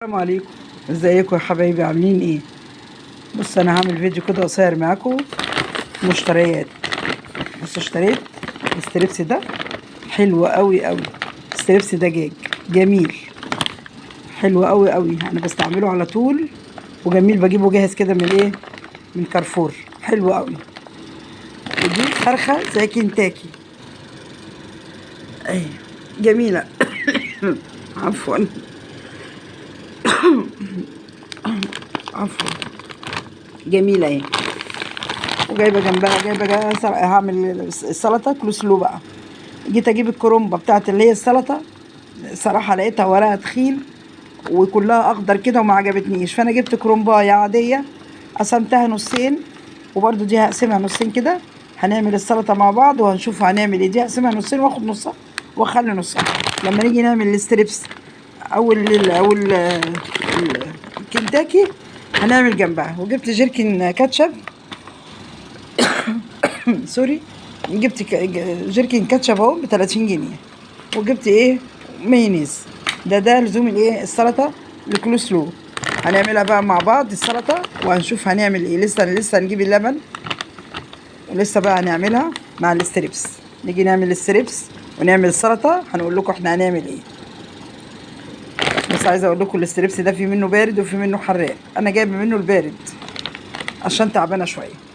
السلام عليكم. ازيكم يا حبايبي، عاملين ايه؟ بص، انا هعمل فيديو كده قصير معاكم مشتريات. بص، اشتريت الستريبس ده حلو قوي قوي. ستريبس دجاج جميل، حلو قوي قوي. انا بستعمله على طول وجميل، بجيبه جاهز كده من كارفور. حلو قوي. ودي فرخه زي كنتاكي اهي، جميله. عفوا عفوا، جميله اهي. وجايبه جنبها هعمل السلطه كلوسلو بقى. جيت اجيب الكرومبه بتاعت اللي هي السلطه، صراحه لقيتها ورقها تخين وكلها اخضر كده وما عجبتنيش، فانا جبت كرومبايه عاديه قسمتها نصين، وبرده دي هقسمها نصين كده. هنعمل السلطه مع بعض وهنشوف هنعمل ايه. دي هقسمها نصين واخد نصها واخلي نصها لما نيجي نعمل الستريبس او الكنتاكي هنعمل جنبها. وجبت جيركن كاتشب سوري، جبت جيركن كاتشب اهو ب 30 جنيه. وجبت ايه؟ مايونيز. ده لزوم الايه؟ السلطه الكلوسلو. هنعملها بقى مع بعض السلطه وهنشوف هنعمل ايه. لسه هنجيب اللبن ولسه بقى هنعملها مع الستريبس. نيجي نعمل الستريبس ونعمل السلطه هنقول لكم احنا هنعمل ايه. بس عايزه اقول لكم الستريبس ده في منه بارد وفي منه حراق. انا جايبه منه البارد عشان تعبانه شويه.